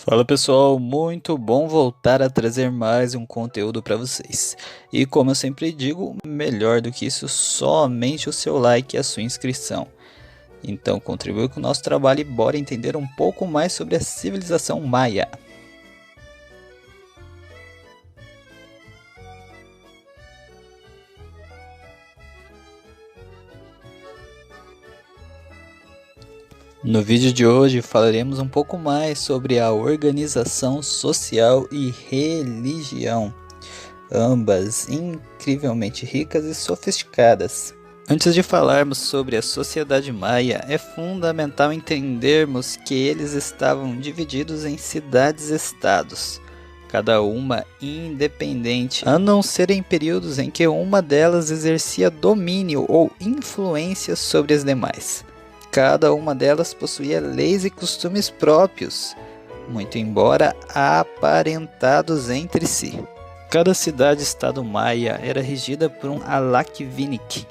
Fala pessoal, muito bom voltar a trazer mais um conteúdo para vocês. E como eu sempre digo, melhor do que isso, somente o seu like e a sua inscrição. Então contribui com o nosso trabalho e bora entender um pouco mais sobre a civilização maia. No vídeo de hoje falaremos um pouco mais sobre a organização social e religião, ambas incrivelmente ricas e sofisticadas. Antes de falarmos sobre a sociedade maia, é fundamental entendermos que eles estavam divididos em cidades-estados, cada uma independente, a não ser em períodos em que uma delas exercia domínio ou influência sobre as demais. Cada uma delas possuía leis e costumes próprios, muito embora aparentados entre si. Cada cidade-estado maia era regida por um alakvinik,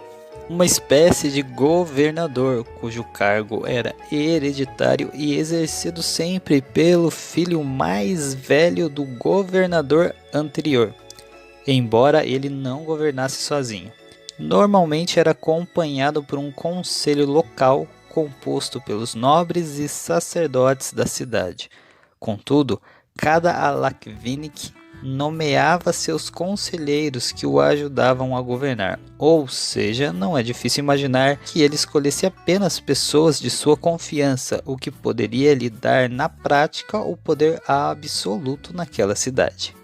uma espécie de governador, cujo cargo era hereditário e exercido sempre pelo filho mais velho do governador anterior, embora ele não governasse sozinho. Normalmente era acompanhado por um conselho local composto pelos nobres e sacerdotes da cidade. Contudo, cada alakvinik nomeava seus conselheiros que o ajudavam a governar, ou seja, não é difícil imaginar que ele escolhesse apenas pessoas de sua confiança, o que poderia lhe dar na prática o poder absoluto naquela cidade.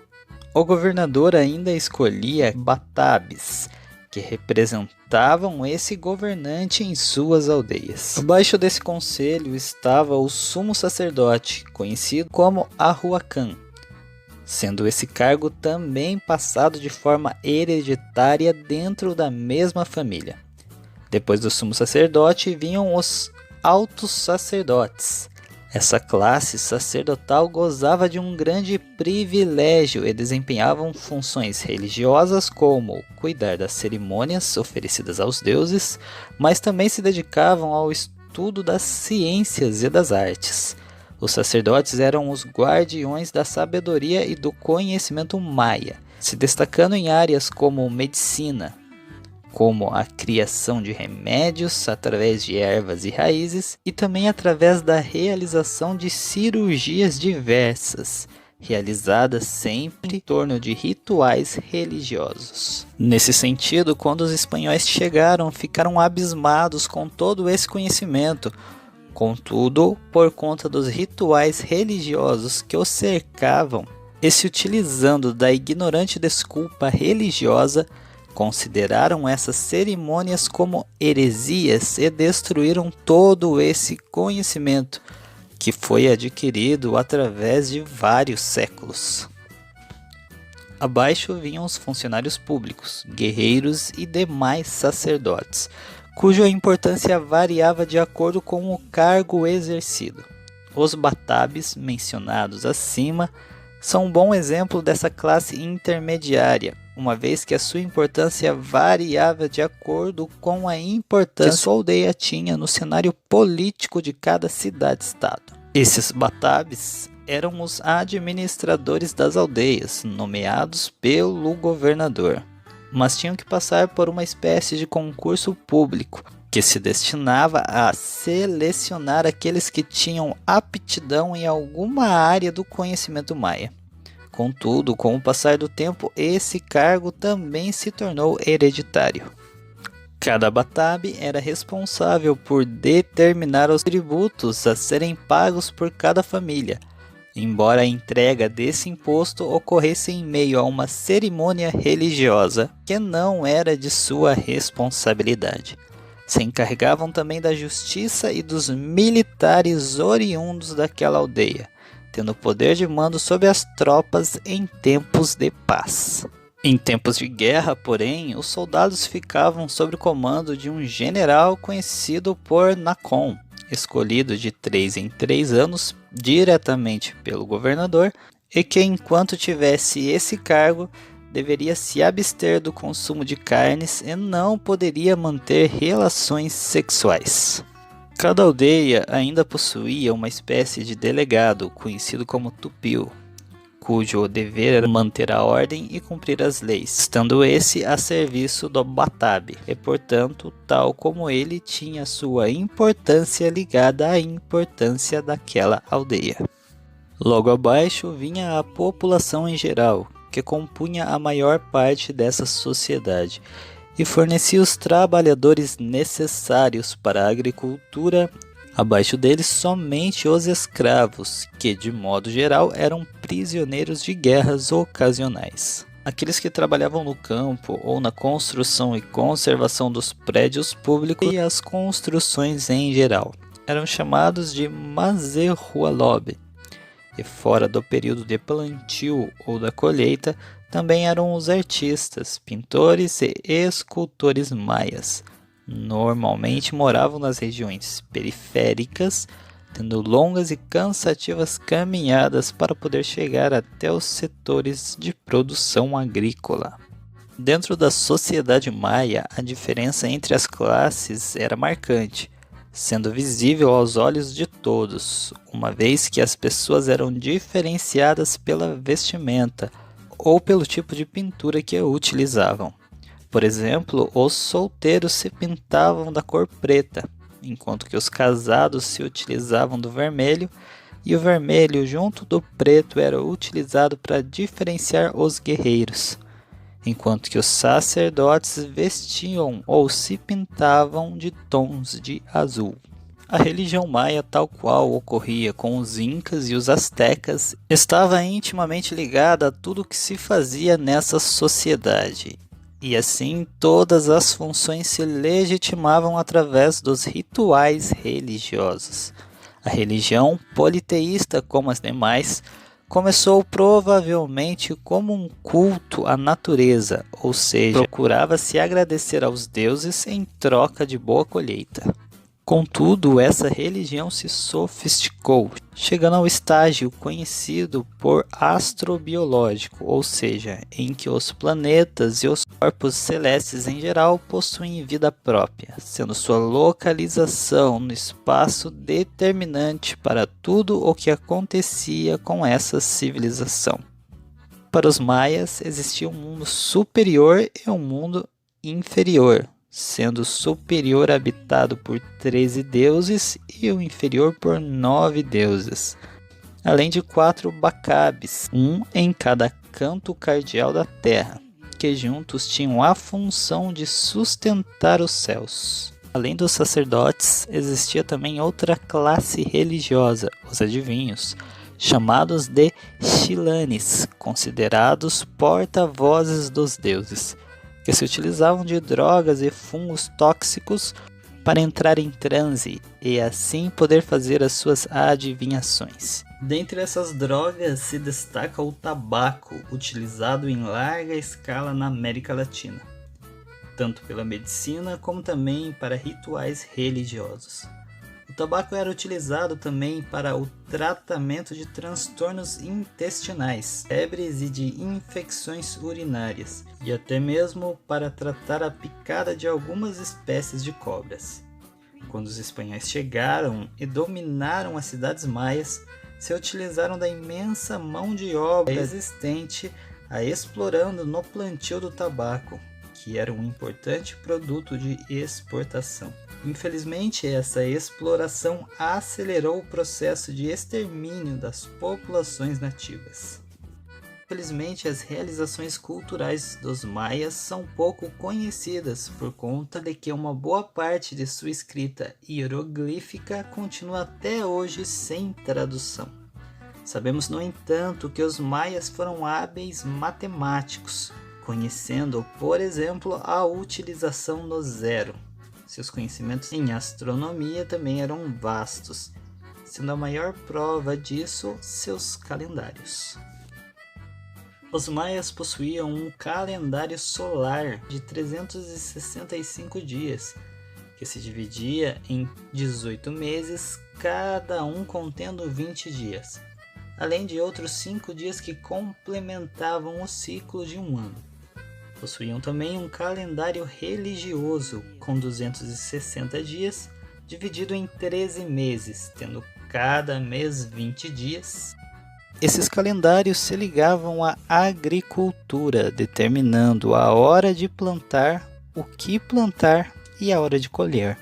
O governador ainda escolhia batabes, que representavam esse governante em suas aldeias. Abaixo desse conselho estava o sumo sacerdote, conhecido como Arhuacan, sendo esse cargo também passado de forma hereditária dentro da mesma família. Depois do sumo sacerdote vinham os altos sacerdotes. Essa classe sacerdotal gozava de um grande privilégio e desempenhavam funções religiosas como cuidar das cerimônias oferecidas aos deuses, mas também se dedicavam ao estudo das ciências e das artes. Os sacerdotes eram os guardiões da sabedoria e do conhecimento maia, se destacando em áreas como medicina, como a criação de remédios através de ervas e raízes, e também através da realização de cirurgias diversas, realizadas sempre em torno de rituais religiosos. Nesse sentido, quando os espanhóis chegaram, ficaram abismados com todo esse conhecimento. Contudo, por conta dos rituais religiosos que os cercavam, e se utilizando da ignorante desculpa religiosa, consideraram essas cerimônias como heresias e destruíram todo esse conhecimento que foi adquirido através de vários séculos. Abaixo vinham os funcionários públicos, guerreiros e demais sacerdotes, cuja importância variava de acordo com o cargo exercido. Os batabes, mencionados acima, são um bom exemplo dessa classe intermediária, uma vez que a sua importância variava de acordo com a importância que sua aldeia tinha no cenário político de cada cidade-estado. Esses batabes eram os administradores das aldeias, nomeados pelo governador, mas tinham que passar por uma espécie de concurso público, que se destinava a selecionar aqueles que tinham aptidão em alguma área do conhecimento maia. Contudo, com o passar do tempo, esse cargo também se tornou hereditário. Cada batabe era responsável por determinar os tributos a serem pagos por cada família, embora a entrega desse imposto ocorresse em meio a uma cerimônia religiosa que não era de sua responsabilidade. Se encarregavam também da justiça e dos militares oriundos daquela aldeia, tendo poder de mando sobre as tropas em tempos de paz. Em tempos de guerra, porém, os soldados ficavam sob o comando de um general conhecido por Nacon, escolhido de 3 em 3 anos diretamente pelo governador, e que enquanto tivesse esse cargo, deveria se abster do consumo de carnes e não poderia manter relações sexuais. Cada aldeia ainda possuía uma espécie de delegado, conhecido como tupil, cujo dever era manter a ordem e cumprir as leis, estando esse a serviço do batabe, e portanto, tal como ele, tinha sua importância ligada à importância daquela aldeia. Logo abaixo vinha a população em geral, que compunha a maior parte dessa sociedade, e fornecia os trabalhadores necessários para a agricultura. Abaixo deles, somente os escravos, que de modo geral eram prisioneiros de guerras ocasionais. Aqueles que trabalhavam no campo ou na construção e conservação dos prédios públicos e as construções em geral eram chamados de mazerhualob. E fora do período de plantio ou da colheita, também eram os artistas, pintores e escultores maias. Normalmente moravam nas regiões periféricas, tendo longas e cansativas caminhadas para poder chegar até os setores de produção agrícola. Dentro da sociedade maia, a diferença entre as classes era marcante, sendo visível aos olhos de todos, uma vez que as pessoas eram diferenciadas pela vestimenta ou pelo tipo de pintura que utilizavam. Por exemplo, os solteiros se pintavam da cor preta, enquanto que os casados se utilizavam do vermelho, e o vermelho junto do preto era utilizado para diferenciar os guerreiros, enquanto que os sacerdotes vestiam ou se pintavam de tons de azul. A religião maia, tal qual ocorria com os incas e os astecas, estava intimamente ligada a tudo o que se fazia nessa sociedade. E assim, todas as funções se legitimavam através dos rituais religiosos. A religião politeísta, como as demais, começou provavelmente como um culto à natureza, ou seja, procurava se agradecer aos deuses em troca de boa colheita. Contudo, essa religião se sofisticou, chegando ao estágio conhecido por astrobiológico, ou seja, em que os planetas e os corpos celestes em geral possuem vida própria, sendo sua localização no espaço determinante para tudo o que acontecia com essa civilização. Para os maias, existia um mundo superior e um mundo inferior, sendo o superior habitado por 13 deuses e o inferior por 9 deuses, além de 4 bacabes, um em cada canto cardial da terra, que juntos tinham a função de sustentar os céus. Além dos sacerdotes, existia também outra classe religiosa, os adivinhos, chamados de Xilanes, considerados porta-vozes dos deuses, que se utilizavam de drogas e fungos tóxicos para entrar em transe e assim poder fazer as suas adivinhações. Dentre essas drogas se destaca o tabaco, utilizado em larga escala na América Latina, tanto pela medicina como também para rituais religiosos. O tabaco era utilizado também para o tratamento de transtornos intestinais, febres e de infecções urinárias, e até mesmo para tratar a picada de algumas espécies de cobras. Quando os espanhóis chegaram e dominaram as cidades maias, se utilizaram da imensa mão de obra existente explorando no plantio do tabaco, que era um importante produto de exportação. Infelizmente, essa exploração acelerou o processo de extermínio das populações nativas. Infelizmente, as realizações culturais dos maias são pouco conhecidas por conta de que uma boa parte de sua escrita hieroglífica continua até hoje sem tradução. Sabemos, no entanto, que os maias foram hábeis matemáticos, conhecendo, por exemplo, a utilização do zero. Seus conhecimentos em astronomia também eram vastos, sendo a maior prova disso seus calendários. Os maias possuíam um calendário solar de 365 dias, que se dividia em 18 meses, cada um contendo 20 dias, além de outros 5 dias que complementavam o ciclo de um ano. Possuíam também um calendário religioso com 260 dias, dividido em 13 meses, tendo cada mês 20 dias. Esses calendários se ligavam à agricultura, determinando a hora de plantar, o que plantar e a hora de colher.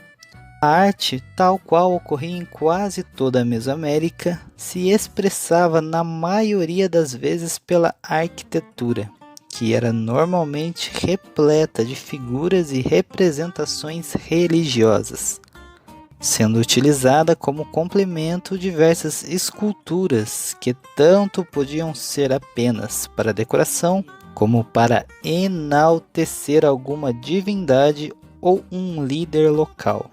A arte, tal qual ocorria em quase toda a Mesoamérica, se expressava na maioria das vezes pela arquitetura, que era normalmente repleta de figuras e representações religiosas, sendo utilizada como complemento diversas esculturas que tanto podiam ser apenas para decoração, como para enaltecer alguma divindade ou um líder local.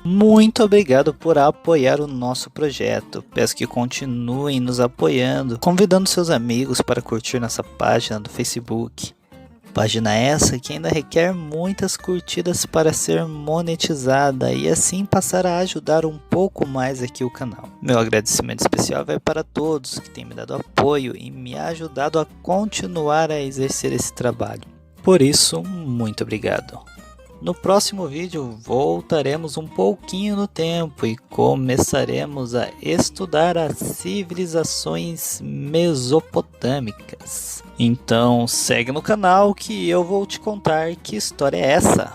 Muito obrigado por apoiar o nosso projeto. Peço que continuem nos apoiando, convidando seus amigos para curtir nossa página do Facebook. Página essa que ainda requer muitas curtidas para ser monetizada e assim passar a ajudar um pouco mais aqui o canal. Meu agradecimento especial vai para todos que têm me dado apoio e me ajudado a continuar a exercer esse trabalho. Por isso, muito obrigado. No próximo vídeo voltaremos um pouquinho no tempo e começaremos a estudar as civilizações mesopotâmicas. Então segue no canal que eu vou te contar que história é essa.